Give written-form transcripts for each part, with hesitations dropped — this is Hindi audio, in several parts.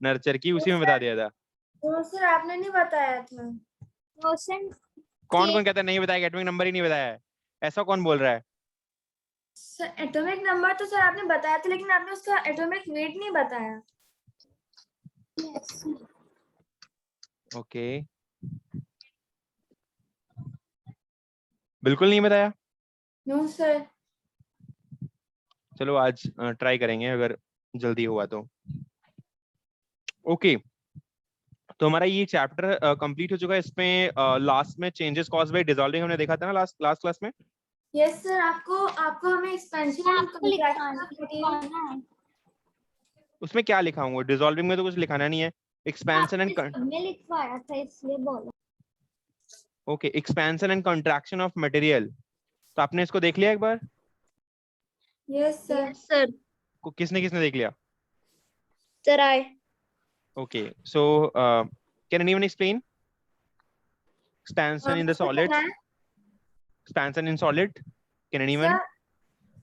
नर्चर की, उसी में बता दिया था। तो सर आपने नहीं बताया था। कौन कौन कहता है नहीं बताया, एटॉमिक नंबर ही नहीं बताया है, ऐसा कौन बोल रहा है? सर एटॉमिक नंबर तो सर आपने बताया था, लेकिन आपने उसका एटॉमिक वेट नहीं बताया। ओके, बिल्कुल नहीं बताया। No sir. चलो आज ट्राई करेंगे अगर जल्दी हुआ तो। ओके, तो हमारा ये चैप्टर कंप्लीट हो चुका है। इसमें लास्ट में चेंजेस कॉज्ड बाय डिसॉल्विंग हमने देखा था ना लास्ट लास्ट क्लास में। यस सर, आपको आपको हमें expansion and contraction of material लिखवाना उसमें क्या लिखा हूँ? डिसॉल्विंग में तो कुछ लिखाना नहीं है। एक्सपेंशन एंड हमने लिखवाया था इसलिए बोलो। Okay, expansion and contraction of material, तो आपने इसको देख लिया एक बार? Yes sir. सर किसने किसने देख लिया? सर आए okay, so can anyone explain expansion in the solids, expansion in solid, can anyone? Sir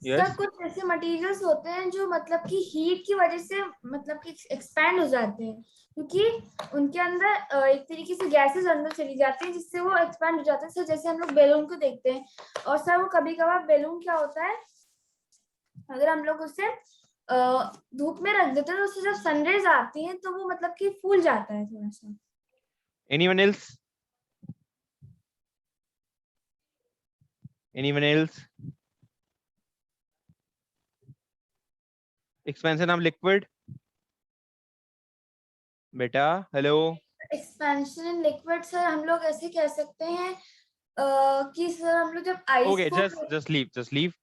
Yes, sir कुछ ऐसे मटेरियल्स होते हैं जो मतलब कि हीट की वजह से मतलब कि एक्सपैंड हो जाते हैं, क्योंकि उनके अंदर एक तरीके से गैसेस अंदर चली जाती हैं जिससे वो एक्सपैंड हो जाते हैं। सर जैसे हम लोग बैलून को देखते हैं, और सर वो कभी कभार बैलून क्या होता है, अगर हम लोग उसे धूप में रख देते हैं तो उससे जब सनरेज आती है तो वो मतलब कि फूल जाता है थोड़ा सा। anyone else? Anyone else? Expansion of liquid, बेटा hello. Expansion in liquid sir हम लोग ऐसे कह सकते हैं कि सर हम लोग जब आइस Okay, को just leave.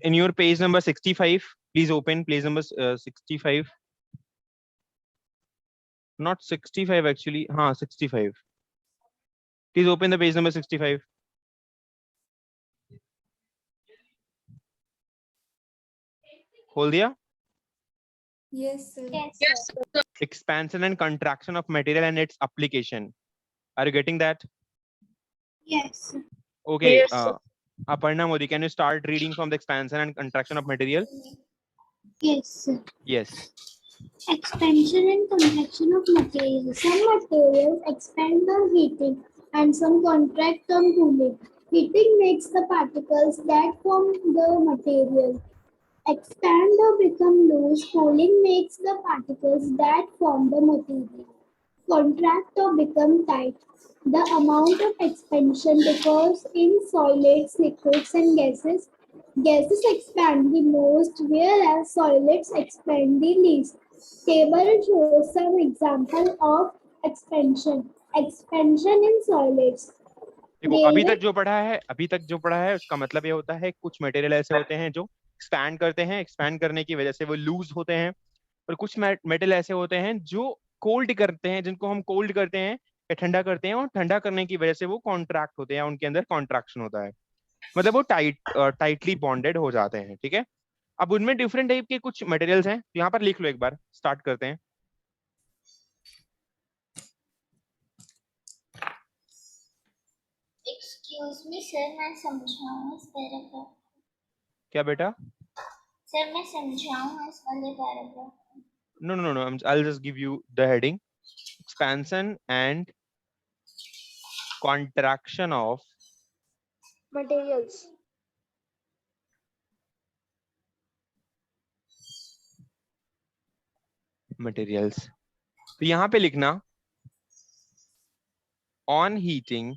In your page number 65, please open page number 65. Not 65 actually, हाँ 65. Please open the page number 65. खोल दिया? Yes sir. yes, Expansion and contraction of material and its application. Are you getting that? yes, Okay. Yes, sir. Aparna Modi, can you start reading from the expansion and contraction of material? yes. Yes. Expansion and contraction of materials. Some materials expand on heating and some contract on cooling. Heating makes the particles that form the material expand or become loose. Cooling makes the particles that form the material contract or become tight. The amount of expansion differs in solids, liquids, and gases. Gases expand the most, whereas solids expand the least. Table shows some example of expansion. Expansion in solids. देखो अभी तक जो पढ़ा है उसका मतलब ये होता है कुछ मटेरियल ऐसे होते हैं जो एक्सपैंड करते हैं, एक्सपैंड करने की वजह से वो लूज होते हैं, और कुछ मेटल ऐसे होते हैं जो कोल्ड करते हैं, जिनको हम कोल्ड करते हैं या ठंडा करते हैं, और ठंडा करने की वजह से वो कॉन्ट्रैक्ट होते हैं, उनके अंदर कॉन्ट्रैक्शन होता है, मतलब वो टाइटली बॉन्डेड हो जाते हैं। ठीक है, अब उनमें डिफरेंट टाइप के कुछ मटेरियल्स हैं, तो यहाँ पर लिख लो, एक बार स्टार्ट करते हैं। एक्सक्यूज मी सर, मैं समझाऊं इस पैराग्राफ? क्या बेटा? सर मैं समझाऊं इस वाले paragraph? No, I'll just give you the heading: expansion and contraction of Materials. materials। तो यहाँ पे लिखना on heating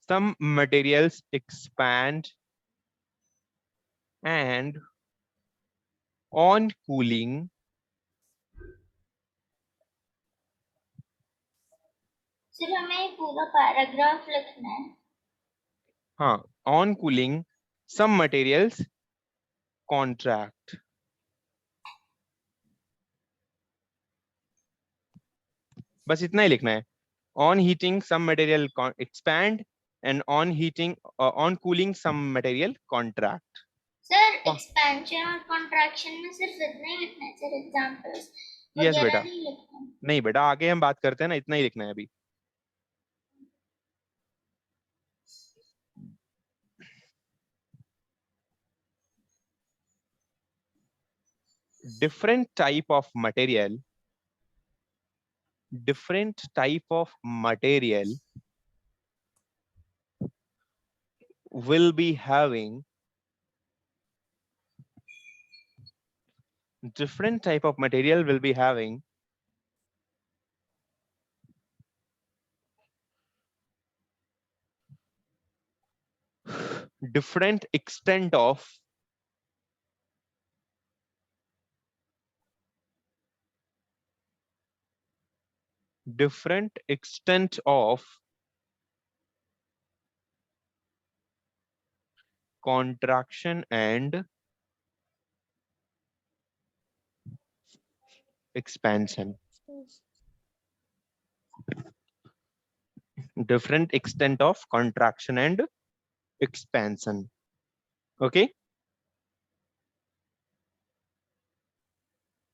some materials expand, and on cooling sir हमें पूरा पैराग्राफ लिखना है? हाँ, on cooling some materials contract। बस इतना ही लिखना है, on heating some material expand, and on heating on cooling some material contract। Sir expansion और कॉन्ट्रैक्शन में सिर्फ इतना ही लिखना है सर, एग्जांपल्स यस वगैरह बेटा, नहीं लिखना? नहीं बेटा, आगे हम बात करते हैं ना, इतना ही लिखना है अभी। different type of material will be having different type of material will be having different extent of contraction and expansion. Different extent of contraction and expansion. Okay.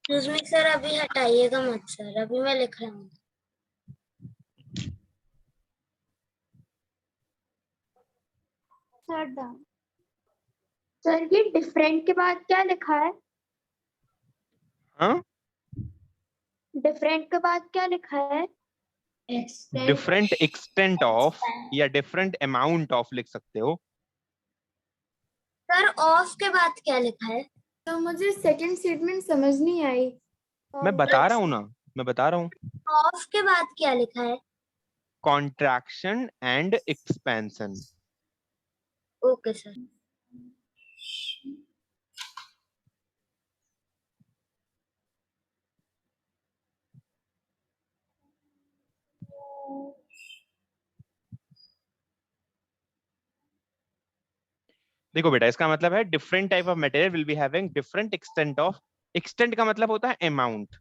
Excuse me sir, अभी हटाइएगा मत सर, अभी मैं लिख रहा हूँ। सर ये डिफरेंट के बाद क्या लिखा है? हाँ, डिफरेंट के बाद क्या लिखा है? डिफरेंट एक्सटेंट ऑफ या डिफरेंट अमाउंट ऑफ लिख सकते हो। सर ऑफ के बाद क्या लिखा है? तो मुझे सेकंड स्टेटमेंट समझ नहीं आई। मैं बता रहा हूँ ना, मैं बता रहा हूँ। ऑफ के बाद क्या लिखा है? Contraction and expansion. Okay sir. देखो बेटा, इसका मतलब है different type of material will be having different extent of. Extent का मतलब होता है अमाउंट।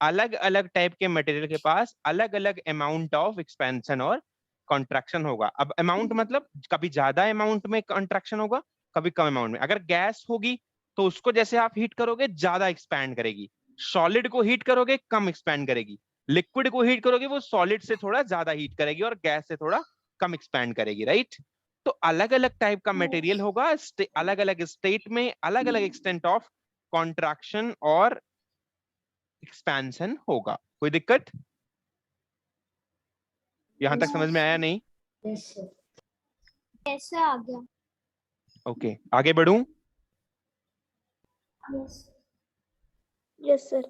अलग अलग टाइप के मटेरियल के पास अलग अलग अमाउंट ऑफ एक्सपेंशन और कॉन्ट्रैक्शन होगा। अब अमाउंट मतलब कभी ज्यादा अमाउंट में कॉन्ट्रैक्शन होगा, कभी कम अमाउंट में। अगर गैस होगी तो उसको जैसे आप हीट करोगे ज्यादा एक्सपैंड करेगी, सॉलिड को हीट करोगे कम एक्सपैंड करेगी, लिक्विड को हीट करोगे वो सॉलिड से थोड़ा ज्यादा हीट करेगी और गैस से थोड़ा कम एक्सपैंड करेगी, राइट। तो अलग अलग टाइप का मटेरियल होगा, अलग अलग स्टेट में अलग अलग एक्सटेंट ऑफ कॉन्ट्रैक्शन और एक्सपेंशन होगा। कोई दिक्कत यहां तक समझ में आया? नहीं? कैसे आ गया? ओके, आगे बढ़ूं? Yes sir.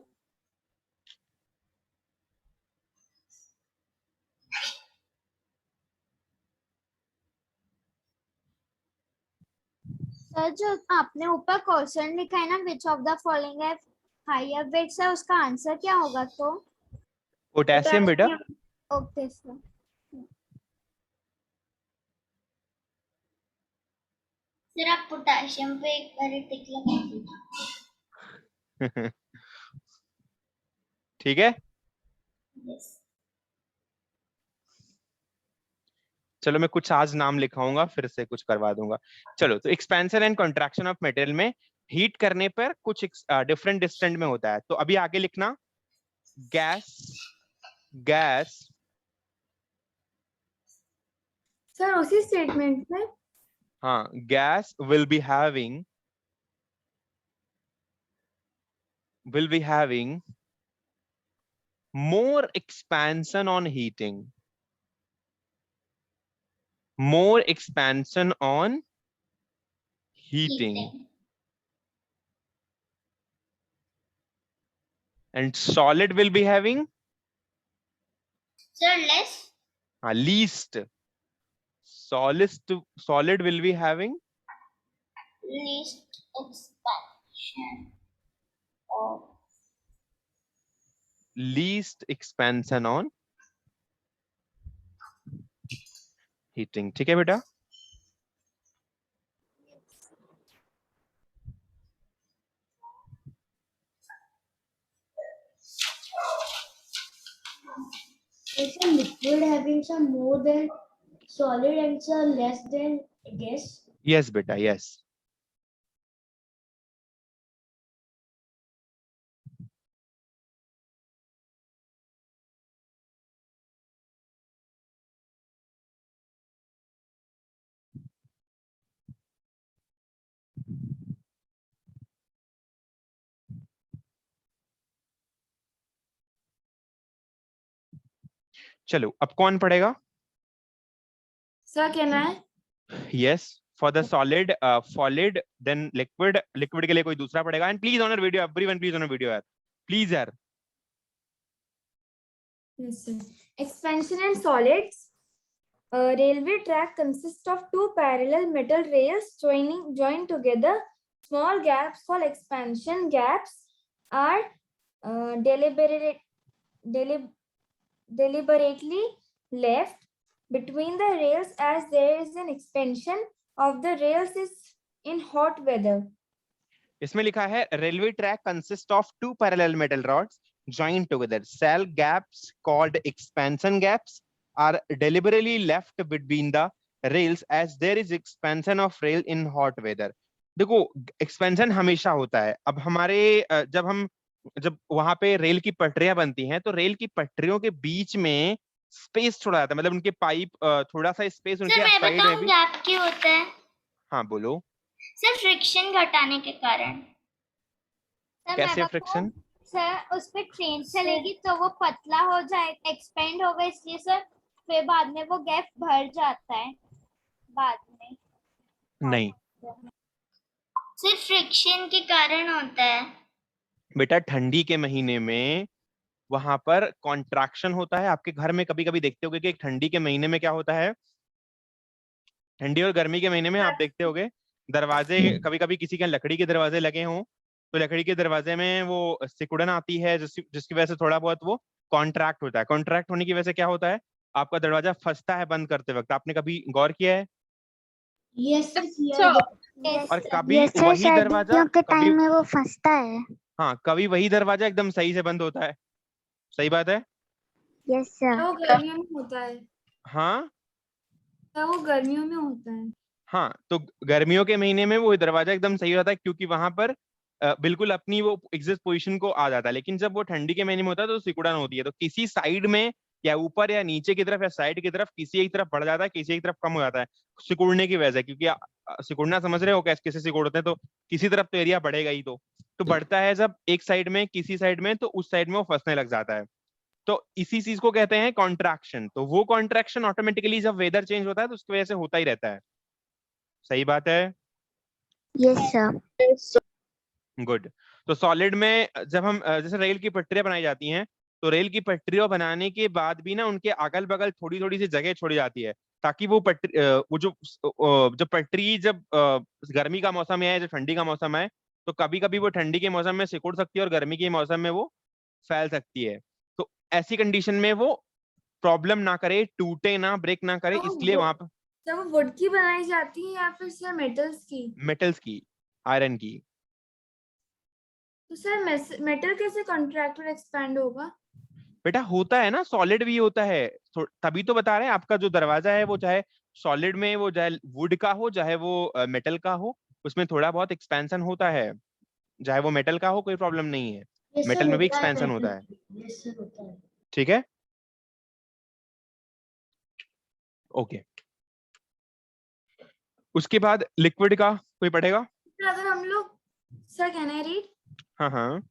सर जो आपने ऊपर क्वेश्चन लिखा है ना, विच ऑफ द फॉलोइंग है हायर वेट, सर उसका आंसर क्या होगा? तो पोटेशियम बेटा। Okay sir. सर आप पोटेशियम पे एक बार टिक लगा दीजिए। ठीक है, यस। चलो मैं कुछ आज नाम लिखाऊंगा फिर से कुछ करवा दूंगा। चलो, तो expansion and contraction of material में हीट करने पर कुछ डिफरेंट डिस्टेंट में होता है। तो अभी आगे लिखना, गैस गैस सर उसी स्टेटमेंट में। हाँ, gas will be having more expansion on heating, more expansion on heating, and solid will be having sir less. least. Solid will be having least expansion of least expansion on heating. ठीक है बेटा? Is a liquid having some more than solid and some less than gas? Yes बेटा, yes. चलो अब कौन पढ़ेगा? सर कहना है yes, for the solid, solid then liquid, liquid के लिए कोई दूसरा पढ़ेगा। And please on video, everyone please on video यार, प्लीज यार। yes, sir. Expansion in solids. A railway track consists of two parallel metal rails joined together. Small gaps called expansion gaps are deliberately left between the rails as there is an expansion of the rails is in hot weather. इसमें लिखा है railway track consist of two parallel metal rods joined together. Cell gaps called expansion gaps are deliberately left between the rails as there is expansion of rail in hot weather. देखो एक्सपेंशन हमेशा होता है। अब हमारे जब वहां पे रेल की पटरियां बनती हैं तो रेल की पटरियों के बीच में स्पेस छोड़ा जाता है, मतलब उनके पाइप थोड़ा सा स्पेस सर उनके मैं साइड में बताऊं भी। गैप क्यों होता है? हाँ बोलो। सर फ्रिक्शन घटाने के कारण। सर कैसे मैं फ्रिक्शन? बताऊं, सर उस पे ट्रेन चलेगी तो वो पतला हो जाए, एक्सपेंड होगा, इसलिए सर फिर बाद में वो गैप भर जाता है बाद में। नहीं सर फ्रिक्शन के कारण होता है। बेटा, ठंडी के महीने में वहां पर कॉन्ट्रैक्शन होता है। आपके घर में कभी कभी देखते होगे कि ठंडी के महीने में क्या होता है, ठंडी और गर्मी के महीने में आप देखते होगे दरवाजे, कभी कभी किसी के लकड़ी के दरवाजे लगे हों तो लकड़ी के दरवाजे में वो सिकुड़न आती है जिसकी वजह से थोड़ा बहुत वो कॉन्ट्रैक्ट होता है। कॉन्ट्रैक्ट होने की वजह से क्या होता है, आपका दरवाजा फंसता है बंद करते वक्त। आपने कभी गौर किया है? यस सर और कभी वही दरवाजा सर्दियों के कभी, टाइम में वो फंसता है। हाँ कभी वही दरवाजा एकदम सही से बंद होता है। सही बात है। Yes sir. वो गर्मियों में होता है। हाँ वो गर्मियों में होता है। हाँ, तो गर्मियों के महीने में वो दरवाजा एकदम सही होता है क्योंकि वहां पर बिल्कुल अपनी वो एग्जिस्ट पोजीशन को आ जाता है। लेकिन जब वो ठंडी के महीने में होता है तो सिकुड़न होती है, तो किसी साइड में या ऊपर या नीचे की तरफ या साइड की तरफ किसी एक तरफ बढ़ जाता है, किसी एक तरफ कम हो जाता है सिकुड़ने की वजह से। क्योंकि सिकुड़ना समझ रहे हो कैसे सिकुड़ते हैं, तो किसी तरफ तो एरिया बढ़ेगा ही, तो बढ़ता है जब एक साइड में किसी साइड में, तो उस साइड में वो फंसने लग जाता है। तो इसी चीज को कहते हैं कॉन्ट्रैक्शन। तो वो कॉन्ट्रैक्शन ऑटोमेटिकली जब वेदर चेंज होता है तो उसकी वजह से होता ही रहता है। सही बात है। Yes sir. गुड। तो सॉलिड में जब हम जैसे रेल की पटरियां बनाई जाती हैं तो रेल की पटरियां बनाने के बाद भी ना उनके अगल बगल थोड़ी थोड़ी सी जगह छोड़ी जाती है ताकि वो पटरी वो जो पटरी जब गर्मी का मौसम है, जब ठंडी का मौसम है, तो कभी कभी वो ठंडी के मौसम में सिकुड़ सकती है और गर्मी के मौसम में वो फैल सकती है। तो ऐसी कंडीशन में वो प्रॉब्लम ना करे, टूटे ना, ब्रेक ना करे, इसलिए वहां पर जब वो वुड की बनाई जाती है या फिर सर मेटल्स की? मेटल्स की, आयरन की। तो सर मेटल कैसे कॉन्ट्रैक्ट और एक्सपैंड होगा? बेटा होता है ना, सॉलिड भी होता है, तभी तो बता रहे हैं। आपका जो दरवाजा है वो चाहे सॉलिड में, वो चाहे वुड का हो चाहे वो मेटल का हो, उसमें थोड़ा बहुत एक्सपेंशन होता है। चाहे वो मेटल का हो कोई प्रॉब्लम नहीं है, मेटल में भी एक्सपेंशन होता है। ठीक है, ओके। उसके बाद लिक्विड का कोई पढ़ेगा? अगर हम लोग सर कहना है रीड हाँ हाँ।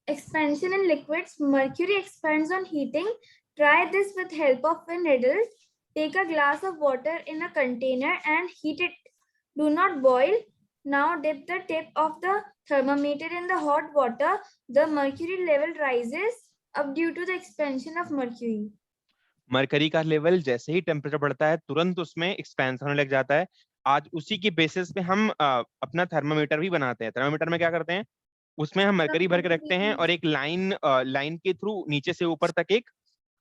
expansion in liquids, mercury expands on heating. Try this with help of a needle. Take a glass of water in a container and heat it. Do not boil. Now dip the tip of the thermometer in the hot water. The mercury level rises up due to the expansion of mercury. Mercury का लेवल जैसे ही टेम्परेचर बढ़ता है तुरंत उसमें एक्सपेंशन होने लग जाता है। आज उसी की बेसिस पे हम अपना थर्मामीटर भी बनाते हैं। थर्मामीटर में क्या करते हैं, उसमें हम मरकरी भर के रखते हैं और एक लाइन के थ्रू नीचे से ऊपर तक एक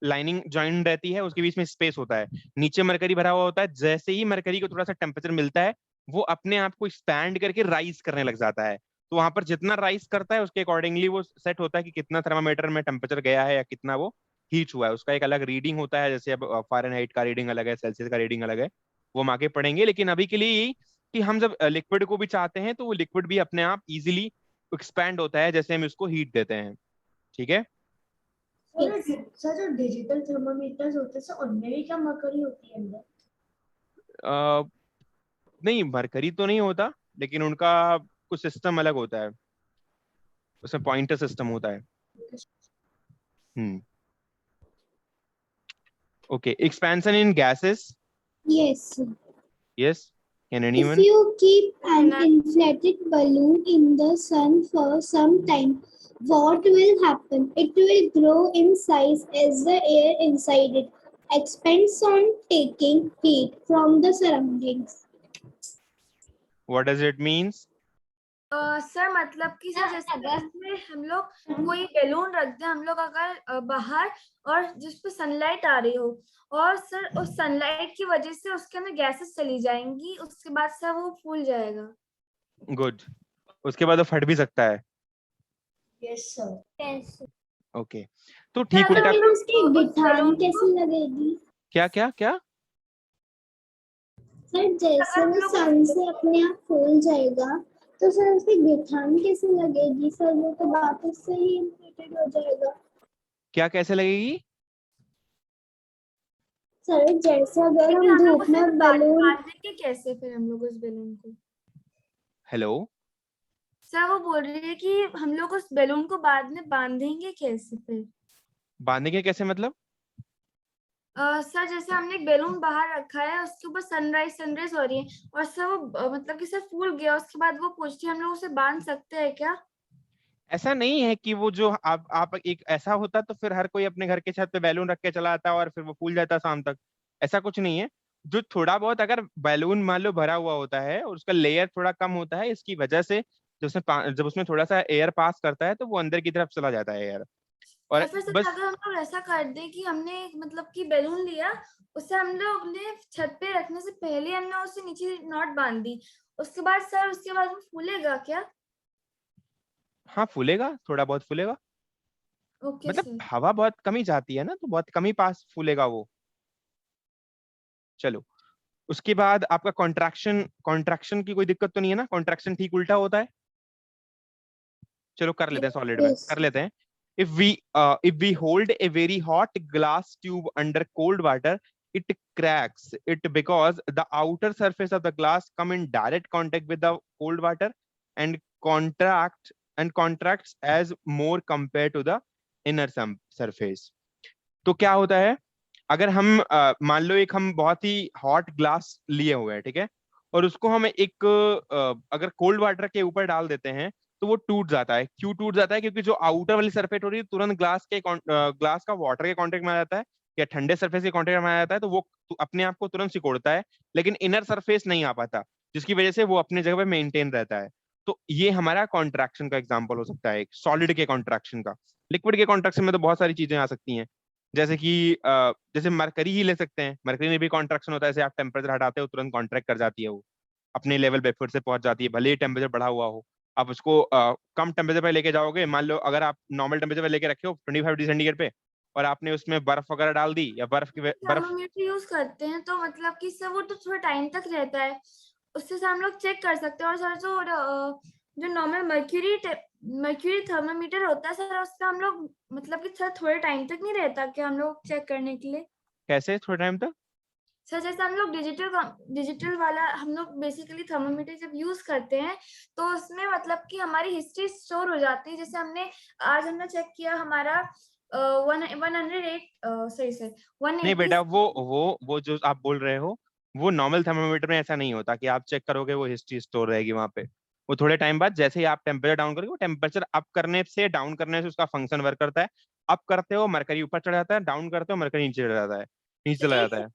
लाइनिंग ज्वाइन रहती है, उसके बीच में स्पेस होता है, नीचे मरकरी भरा हुआ होता है। जैसे ही मरकरी को थोड़ा सा टेम्परेचर मिलता है वो अपने आप को एक्सपैंड करके राइज करने लग जाता है। तो वहां पर जितना राइज करता है उसके अकॉर्डिंगली वो सेट होता है कि कितना थर्मामीटर में टेम्परेचर गया है या कितना वो हीट हुआ है। उसका एक अलग रीडिंग होता है, जैसे अब फ़ारेनहाइट का रीडिंग अलग है, सेल्सियस का रीडिंग अलग है, वो हम आगे पढ़ेंगे। लेकिन अभी के लिए यही कि हम जब लिक्विड को भी चाहते हैं तो वो लिक्विड भी अपने आप इजीली एक्सपैंड होता है जैसे हम इसको हीट देते हैं। ठीक है। सर जो डिजिटल थर्मामीटर्स होते हैं सर उनमें भी क्या मरकरी होती है अंदर? नहीं, मरकरी तो नहीं होता, लेकिन उनका कुछ सिस्टम अलग होता है, उसमें पॉइंटर सिस्टम होता है। Okay, expansion in gases. Yes. Yes. Can If anyone? you keep an inflated balloon in the sun for some time, what will happen? It will grow in size as the air inside it expands on taking heat from the surroundings. What does it means? Sir मतलब कि सर जैसे इसमें हम लोग कोई बैलून रख दें हम लोग अगर बाहर और जिस पे सनलाइट आ रही हो और सर उस सनलाइट की वजह से उसके अंदर गैसेस चली जाएंगी उसके बाद सर वो फूल जाएगा. गुड. उसके बाद वो फट भी सकता है. Yes, sir. Yes. ओके. तो ठीक अगर उल्टा. हम लोग उसकी उस गिटार balloon को- कैसे लगेगी? क्या क्या क्या? सर जैसे वो सन से अपने आप फूल जाएगा तो सर उसकी गिटार कैसे लगेगी? सर वो तो वापस से ही इन्फ्लेटेड हो जाएगा. क्या कैसे लगेगी? सर जैसे अगर लेकिन हम हम लोग धूप उसे में बैलून बांधेंगे कैसे फिर हम लोग उस बैलून को? हेलो. सर वो बोल रही है कि हम लोग उस बैलून को बाद में बांधेंगे कैसे फिर? बांधेंगे कैसे मतलब? सर जैसे हमने एक बैलून बाहर रखा है उसके ऊपर सनराइज हो रही है और सर वो मतलब कि सर फूल गया उसके बाद वो पूछती है हम लोग उसे बांध सकते हैं क्या? ऐसा नहीं है कि वो जो आप एक ऐसा होता तो फिर हर कोई अपने घर के छत पे बैलून रख के चला आता और फिर वो फूल जाता शाम तक. ऐसा कुछ नहीं है. जो थोड़ा बहुत अगर बैलून मान लो भरा हुआ होता है और उसका लेयर थोड़ा कम होता है इसकी वजह से जब उसमें थोड़ा सा एयर पास करता है तो वो अंदर की तरफ चला जाता है एयर. और या फिर सर बस अगर हम लोग ऐसा कर दें कि हमने मतलब कि बैलून लिया उसे हम लोग ने छत पे रखने से पहले हमने उसे नीचे नॉट बांध दी उसके बाद सर उसके बाद वो फूलेगा क्या? हाँ फूलेगा, थोड़ा बहुत फूलेगा. ओके मतलब सर. हवा बहुत कम ही जाती है ना तो बहुत कम ही पास फूलेगा वो. चलो. उसके बाद आपका कॉन्ट्रैक्शन कॉन्ट्रैक्शन की कोई दिक्कत तो नहीं है ना? कॉन्ट्रैक्शन ठीक उल्टा होता है. चलो कर लेते हैं सॉलिड में Yes. कर लेते हैं. if we hold a very hot glass tube under cold water it cracks it because the outer surface of the glass come in direct contact with the cold water and contracts as more compared to the inner surface. तो क्या होता है अगर हम मान लो एक हम बहुत ही हॉट ग्लास लिए हुए हैं ठीक है और उसको हम एक अगर कोल्ड वाटर के ऊपर डाल देते हैं तो वो टूट जाता है. क्यों टूट जाता है? क्योंकि जो आउटर वाली सरफेस हो रही है तुरंत ग्लास का वाटर के कांटेक्ट में आ जाता है या ठंडे सरफेस के कांटेक्ट में आ जाता है तो वो अपने आप को तुरंत सिकोड़ता है लेकिन इनर सरफेस नहीं आ पाता जिसकी वजह से वो अपनी जगह पे मेंटेन रहता है. तो ये हमारा कॉन्ट्रैक्शन का एग्जाम्पल हो सकता है एक सॉलिड के कॉन्ट्रैक्शन का. लिक्विड के कॉन्ट्रैक्शन में तो बहुत सारी चीजें आ सकती हैं जैसे कि जैसे मरकरी ही ले सकते हैं. मरकरी में भी कॉन्ट्रैक्शन होता है जैसे आप टेम्परेचर हटाते हो तुरंत कॉन्ट्रैक्ट कर जाती है वो अपने लेवल पे फिर से पहुंच जाती है भले ही टेम्परेचर बढ़ा हुआ हो. आप उसको कम टेम्परेचर पे लेके जाओगे मान लो अगर आप नॉर्मल टेम्परेचर पे लेके रखे हो 25 डिग्री सेंटीग्रेड पे और आपने उसमें बर्फ वगैरह डाल दी या बर्फ थर्मामीटर यूज करते हैं तो मतलब कि सर वो तो थोड़ा टाइम तक रहता है उससे सर हम लोग चेक कर सकते हैं और सर जो नॉर्मल मर्क्यूरी थर्मामीटर होता है सर उससे हम लोग मतलब कि सर थोड़े टाइम तक नहीं रहता कि हम लोग चेक करने के लिए. कैसे थोड़ा टाइम तक? सर जैसे हम लोग डिजिटल वाला हम लोग बेसिकली थर्मामीटर जब यूज करते हैं तो उसमें मतलब कि हमारी हिस्ट्री स्टोर हो जाती है. जैसे आज हमने चेक किया हमारा 108 सही से 180 नहीं बेटा वो जो आप बोल रहे हो वो नॉर्मल थर्मामीटर में ऐसा नहीं होता कि आप चेक करोगे वो हिस्ट्री स्टोर रहेगी वहां पे. वो थोड़े टाइम बाद जैसे ही आप टेम्परेचर डाउन करोगे वो टेम्परेचर अप करने से डाउन करने से उसका फंक्शन वर्क करता है. अप करते हो मरकरी ऊपर चढ़ जाता है डाउन करते हो मरकरी नीचे चढ़ जाता है नीचे चला जाता है.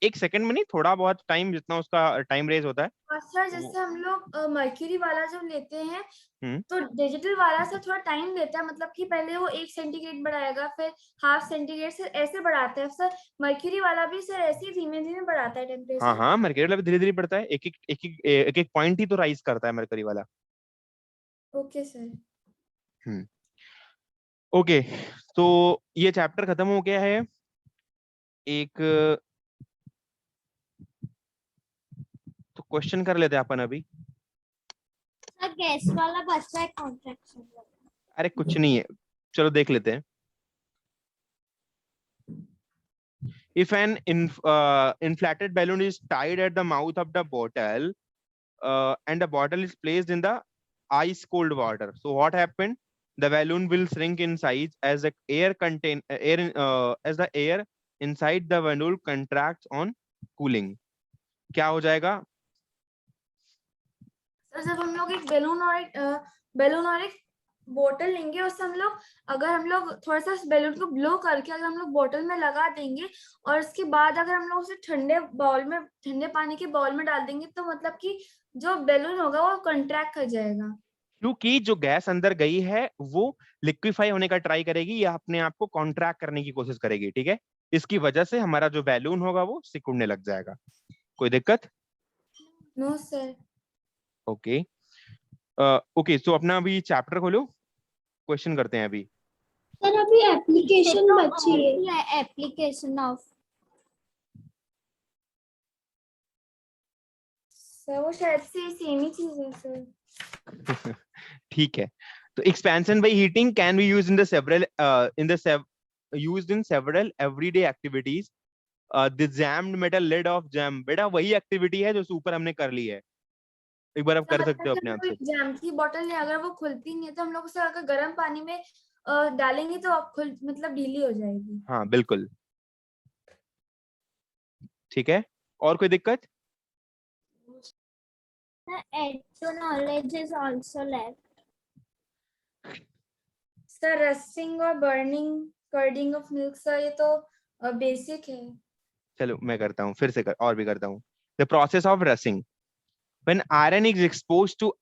एक सेकंड में नहीं थोड़ा बहुत टाइम जितना उसका टाइम रेज होता है. सर जैसे हम लोग मर्क्यूरी वाला जब लेते हैं हम्म. तो डिजिटल वाला से थोड़ा टाइम लेता है मतलब कि पहले वो 1 सेंटीग्रेड बढ़ाएगा फिर हाफ सेंटीग्रेड से ऐसे बढ़ाता है. सर मर्क्यूरी वाला भी सर ऐसे ही धीमे धीमे बढ़ाता है हाँ टेम्परेचर. हाँ मरकरी वाला भी धीरे धीरे बढ़ता है एक पॉइंट ही तो राइज करता है मरकरी वाला. Okay sir. ओके तो ये चैप्टर खत्म हो गया है. एक तो क्वेश्चन कर लेते हैं अपन अभी. सर गैस वाला बचता है कॉन्ट्रैक्शन. अरे कुछ नहीं है चलो देख लेते हैं. If an inflated balloon is tied at the mouth of the bottle and the bottle is placed in the ice cold water, so what happened? The balloon will shrink in size as the air inside the balloon contracts on cooling. क्या हो जाएगा? सर जब हम लोग एक बैलून और एक बोतल लेंगे, उससे अगर हम लोग थोड़ा सा बैलून को ब्लो करके अगर हम लोग बोतल में लगा देंगे और उसके बाद अगर हम लोग उसे ठंडे पानी के बाउल में डाल देंगे, तो मतलब कि जो बैलून होगा वो कंट्रैक्ट कर जाएगा, क्योंकि जो गैस अंदर गई है वो लिक्विफाई होने का ट्राई करेगी या अपने आप को कॉन्ट्रैक्ट करने की कोशिश करेगी, ठीक है? इसकी वजह से हमारा जो बैलून होगा वो सिकुड़ने लग जाएगा। कोई दिक्कत? No sir. Okay okay, so अपना अभी चैप्टर खोलो, क्वेश्चन करते हैं अभी। सर अभी एप्लीकेशन बची है। एप्लीकेशन ऑफ सर वो शायद से सेम ही चीज है सर। ठीक है, तो expansion by heating can be used in several everyday activities. The jammed metal lid of jam, बेटा वही एक्टिविटी है जो ऊपर हमने कर ली है, एक बार आप कर सकते हो अपने आप से। जैम की बोतल है, अगर वो खुलती नहीं है तो हम लोग उसे अगर गर्म पानी में डालेंगे तो मतलब ढीली हो जाएगी। हाँ बिल्कुल, ठीक है, और कोई दिक्कत? add to knowledge is also left. Sir rusting और बर्निंग कर्डिंग ऑफ मिल्क, सर ये तो बेसिक है। चलो मैं करता हूँ, फिर से और भी करता हूँ। The process of रसिंग, when iron is exposed to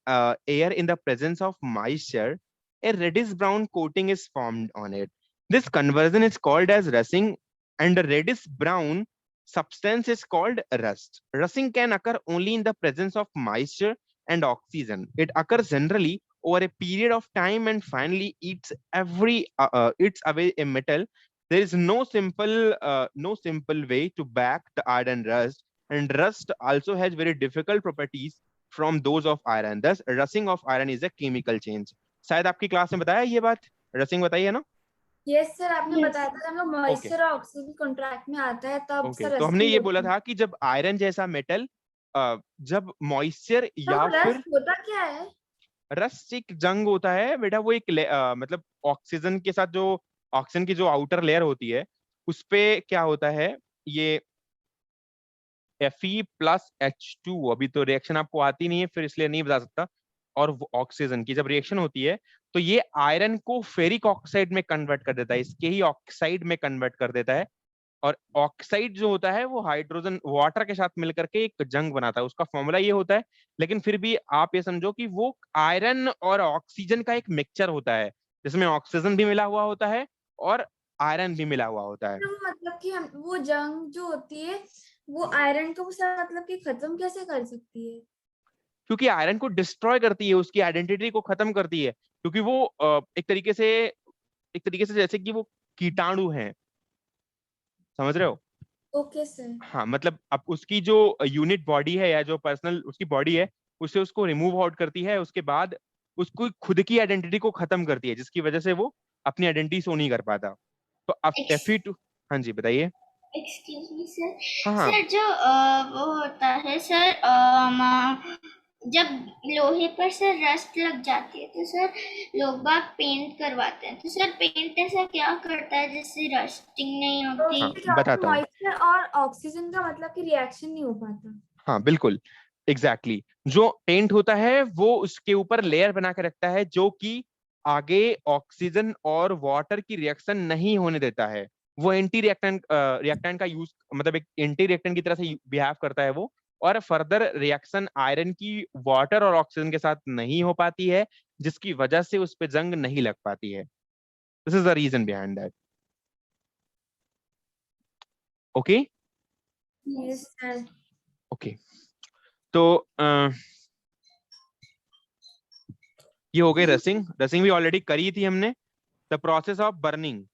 air in the presence of moisture, a reddish brown coating is formed on it. This conversion is called as russing, and the reddish brown substance is called rust. Russing can occur only in the presence of moisture and oxygen. It occurs generally over a period of time and finally eats away a metal. There is no simple way to back the iron rust, and rust also has very difficult properties from those of iron. Thus russing of iron is a chemical change. शायद आपकी क्लास में बताया ये बात, रसिंग बताई है ना? यस सर, आपने Yes. बताया था हम लोग मॉइस्चर और ऑक्सीजन कॉन्ट्रैक्ट में आता है तब सर तो हमने रस्टिंग ये बोला था कि जब आयरन जैसा मेटल जब मॉइस्चर या फिर रस्ट होता क्या है? रस्ट एक जंग होता है बेटा, वो एक मतलब ऑक्सीजन के साथ जो ऑक्सीजन की जो आउटर लेयर होती है उस पे क्या होता है, ये Fe+H2, अभी तो रिएक्शन आपको आती नहीं है फिर इसलिए नहीं बता सकता। और ऑक्सीजन की जब रिएक्शन होती है तो ये आयरन को फेरिक ऑक्साइड में कन्वर्ट कर देता है, इसके ही ऑक्साइड में कन्वर्ट कर देता है। और ऑक्साइड जो होता है वो हाइड्रोजन वाटर के साथ मिलकर के एक जंग बनाता है, उसका फॉर्मूला ये होता है। लेकिन फिर भी आप ये समझो कि वो आयरन और ऑक्सीजन का एक मिक्सचर होता है जिसमें ऑक्सीजन भी मिला हुआ होता है और आयरन भी मिला हुआ होता है। तो मतलब कि हम वो जंग जो होती है वो आयरन को सर मतलब कि खत्म कैसे कर सकती है? क्योंकि आयरन को डिस्ट्रॉय करती है, उसकी आइडेंटिटी को खत्म करती है, क्योंकि वो एक तरीके से जैसे कि वो कीटाणु हैं, समझ रहे हो? Okay sir. हाँ मतलब अब उसकी जो यूनिट बॉडी है या जो पर्सनल उसकी बॉडी है उससे उसको रिमूव आउट करती है, उसके बाद उसको खुद की आइडेंटिटी को खत्म करती है जिसकी वजह से वो अपनी आइडेंटिटी शो नहीं कर पाता। तो अब Fe2, हाँ जी बताइए। एक्सक्यूज मी सर, हाँ हाँ सर जो वो होता है सर, जब लोहे पर सर रस्ट लग जाती है तो सर लोग बाग पेंट करवाते हैं, तो सर पेंट ऐसा क्या करता है जिससे रस्टिंग नहीं होती? हाँ, बताता हूँ। मॉइस्चर और ऑक्सीजन का मतलब कि रिएक्शन नहीं हो पाता। हाँ बिल्कुल एग्जैक्टली जो पेंट होता है वो उसके ऊपर लेयर बना के रखता है जो कि आगे ऑक्सीजन और वाटर की रिएक्शन नहीं होने देता है। वो एंटी रिएक्टेंट का यूज मतलब एक एंटी रिएक्टेंट की तरह से बिहेव करता है वो, और फर्दर रिएक्शन आयरन की वाटर और ऑक्सीजन के साथ नहीं हो पाती है जिसकी वजह से उस पे जंग नहीं लग पाती है। This is the reason behind that. Okay yes sir. Okay, तो ये हो गई रसिंग। रसिंग भी ऑलरेडी करी थी हमने। द प्रोसेस ऑफ बर्निंग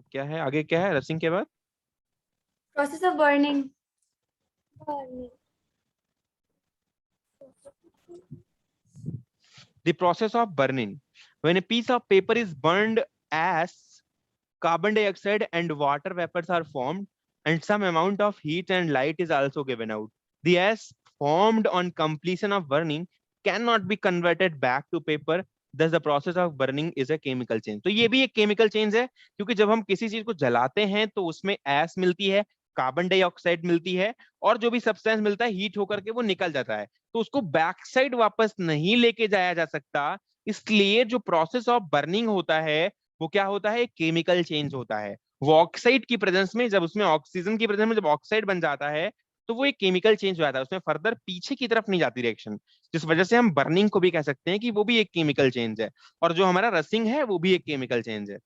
क्या है, आगे क्या है रसिंग के बाद? Process of burning. The process of burning. When a piece of paper is burned, as carbon dioxide and water vapors are formed, and some amount of heat and light is also given out. The ash formed on completion of burning cannot be converted back to paper thus the process of burning is a chemical change. तो ये भी एक केमिकल चेंज है, क्योंकि जब हम किसी चीज को जलाते हैं तो उसमें ऐश मिलती है, कार्बन डाइऑक्साइड मिलती है, और जो भी सब्सटेंस मिलता है हीट होकर के वो निकल जाता है, तो उसको बैक साइड वापस नहीं लेके जाया जा सकता। इसलिए जो प्रोसेस ऑफ बर्निंग होता है वो क्या होता है, केमिकल चेंज होता है। वो ऑक्साइड की प्रेजेंस में, जब उसमें ऑक्सीजन की प्रेजेंस में जब ऑक्साइड बन जाता है तो वो एक केमिकल चेंज हो जाता है, उसमें फर्दर पीछे की तरफ नहीं जाती रिएक्शन, जिस वजह से हम बर्निंग को भी कह सकते हैं कि वो भी एक केमिकल चेंज है। और जो हमारा रसिंग है वो भी एक केमिकल चेंज है।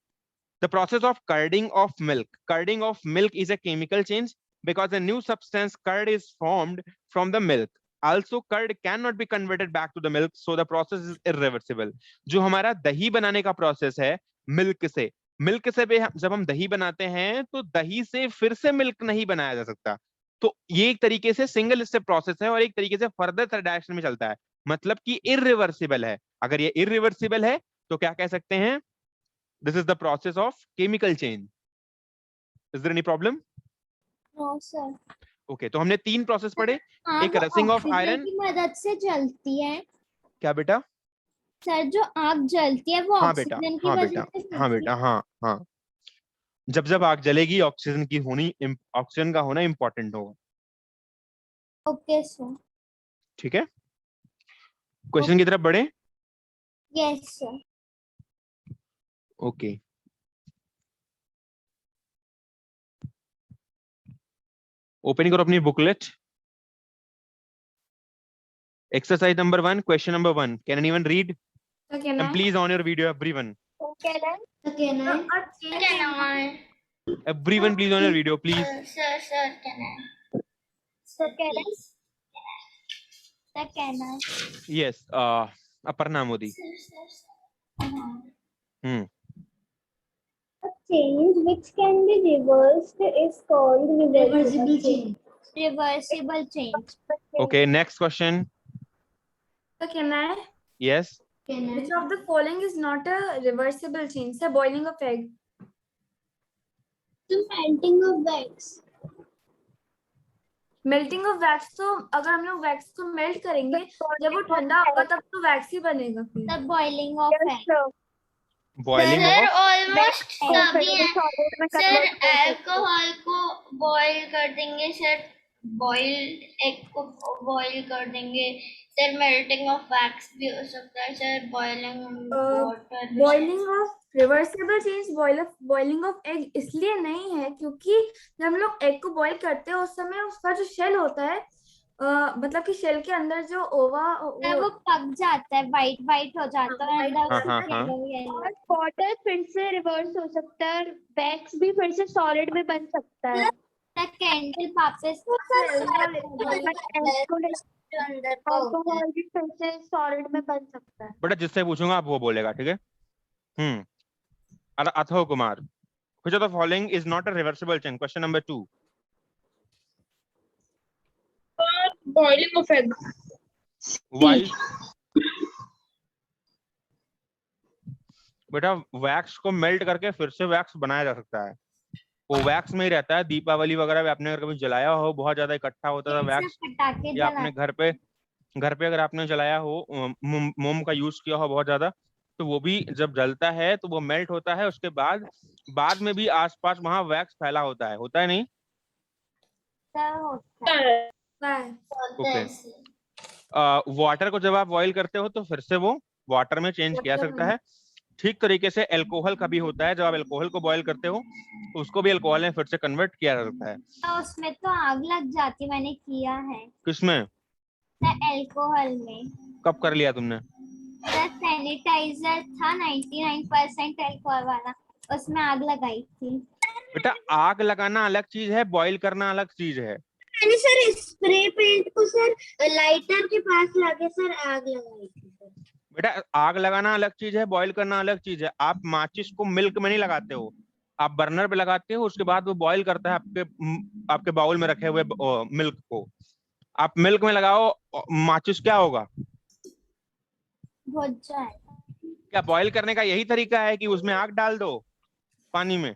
The process of curding of milk is a chemical change because a new substance curd is formed from the milk. Also curd cannot be converted back to the milk, so the process is irreversible. जो हमारा दही बनाने का प्रोसेस है मिल्क से भी जब हम दही बनाते हैं तो दही से फिर से मिल्क नहीं बनाया जा सकता। तो ये एक तरीके से सिंगल स्टेप प्रोसेस है और एक तरीके से फर्दर थर्ड डायरेक्शन में चलता है, मतलब कि इरिवर्सिबल है। अगर ये इरिवर्सिबल है तो क्या कह सकते हैं, this is the process of chemical change. Is there any problem? No sir. Okay, तो हमने 3 प्रोसेस पढ़े। एक आग रसिंग ऑफ ऑक्सीजन आयरन। की मदद से जलती है। क्या बेटा? सर जो आग जलती है वो हाँ बेटा, ऑक्सीजन की हाँ वजह बेटा, से हाँ जलती बेटा, हाँ हाँ। जब आग जलेगी ऑक्सीजन का होना इंपॉर्टेंट होगा। है। Okay sir. ठीक है, क्वेश्चन की तरफ बढ़े। Yes sir. ओके, ओपन करो अपनी booklet. Exercise number 1, question number 1। Can anyone read? Can and I? Please on your video everyone. Can I? Everyone please on your video please. Sir, can I? Sir, can I? Please. Sir, can I? Yes, Aparna Modi. Sir. A change which can be reversed is called reversible change. Reversible change. Okay, next question. So can I? Yes, Which of the following is not a reversible change? Say boiling of egg. The melting of wax. Melting of wax, तो अगर हम लोग वैक्स को मेल्ट करेंगे जब वो ठंडा होगा तब तो वैक्स ही बनेगा फिर। The boiling of wax. Boiling sir of. Almost सभी हैं सर। अल्कोहल को बॉईल कर देंगे सर, बॉइल्ड एग को बॉईल कर देंगे सर। मेल्टिंग ऑफ वैक्स भी हो सकता है sir. Boiling water. Boiling of reversible change boiling of egg इसलिए नहीं है क्योंकि जब हम लोग एग को बॉईल करते हैं उस समय उसका जो शेल होता है, मतलब कि शेल के अंदर जो ओवा वो पक जाता है, वाइट हो जाता है अंदर। हाँ, हाँ। और वाटर फिर से रिवर्स हो सकता है, वैक्स भी फिर से सॉलिड में बन सकता है। कैंडल वापस अल्कोहल भी फिर से सॉलिड में बन सकता है। बेटा जिससे पूछूंगा आप वो बोलेगा, ठीक है। अथो Kumar, which of the following is not a reversible change? Question number 2. Boiling of egg. Why? बेटा वैक्स को मेल्ट करके फिर से वैक्स बनाया जा सकता है, वो वैक्स में ही रहता है। दीपावली वगैरह में आपने अगर कभी जलाया हो, बहुत ज्यादा इकट्ठा होता था वैक्स, या अपने घर पे अगर आपने जलाया हो, मोम का यूज किया हो बहुत ज्यादा, तो वो भी जब जलता है तो वो मेल्ट होता है। उसके बाद में भी आसपास वहां वैक्स फैला होता है नहीं? ओके, वाटर को जब आप बॉईल करते हो तो फिर से वो वाटर में चेंज किया सकता है। ठीक तरीके से अल्कोहल का भी होता है, जब आप अल्कोहल को बॉईल करते हो तो उसको भी अल्कोहल में फिर से कन्वर्ट किया जा सकता है। तो उसमें तो आग लग जाती, मैंने किया है। किसमें? अल्कोहल में। कब कर लिया तुमने? सैनिटाइजर था 99% अल्कोहल वाला, उसमें आग लगाई थी। बेटा आग लगाना अलग चीज है, बॉईल करना अलग चीज है। मैंने सर स्प्रे पेंट को सर लाइटर के पास लाके सर आग लगाई थी सर। बेटा आग लगाना अलग चीज है, बॉईल करना अलग चीज है। आप माचिस को मिल्क में नहीं लगाते हो, आप बर्नर पे लगाते हो, उसके बाद वो बॉईल करता है आपके बाउल में रखे हुए मिल्क को। आप मिल्क में लगाओ माचिस, क्या होगा? बुझ जाएगा। क्या बॉईल करने का यही तरीका है कि उसमें आग डाल दो पानी में?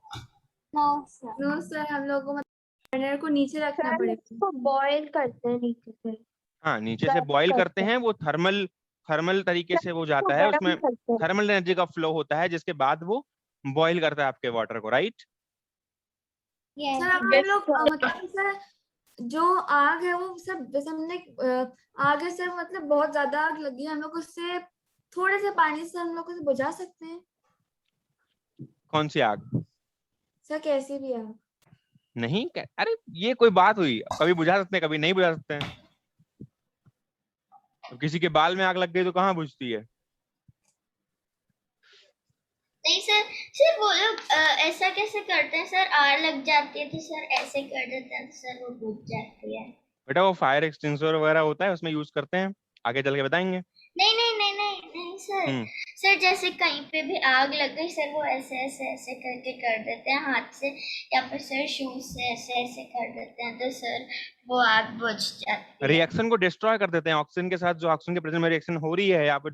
नो सर, हम लोगों को बर्नर को नीचे रखना पड़ेगा। बॉईल करते हैं नीचे से। हाँ, नीचे से बॉईल करते हैं, वो थर्मल थर्मल तरीके से वो जाता है, उसमें थर्मल एनर्जी का फ्लो होता है, जिसके बाद वो बॉईल करता है आपके वाटर को, राइट? सर अब हम लोग मतलब सर जो आग है वो सब जैसे हमने आग है सर, मतलब बहुत ज्यादा आग लगी है, हम लोग उससे थोड़े से पानी से हम लोग उसे बुझा सकते हैं कौन सी आग? सर, कैसी भी आग। नहीं, अरे ये कोई बात हुई? कभी बुझा सकते हैं, कभी नहीं बुझा सकते हैं। तो किसी के बाल में आग लग गई तो कहाँ बुझती है? नहीं सर, सर वो लोग ऐसा कैसे करते हैं सर? आग लग जाती है तो सर ऐसे कर देते हैं सर, वो बुझ जाती है। बेटा वो फायर एक्सटिंग्विशर वगैरह होता है, उसमें यूज करते हैं, आगे चल के बताएंगे। नहीं नहीं नहीं नहीं नहीं सर, सर जैसे कहीं पे भी आग लग गई सर, वो ऐसे ऐसे ऐसे करके कर देते हैं हाथ से, या फिर सर शूज से ऐसे ऐसे कर देते हैं, तो सर वो आग बुझ जाती है। रिएक्शन को डिस्ट्रॉय कर देते हैं ऑक्सीजन के साथ, जो ऑक्सीजन के प्रेजेंस में रिएक्शन हो रही है, या फिर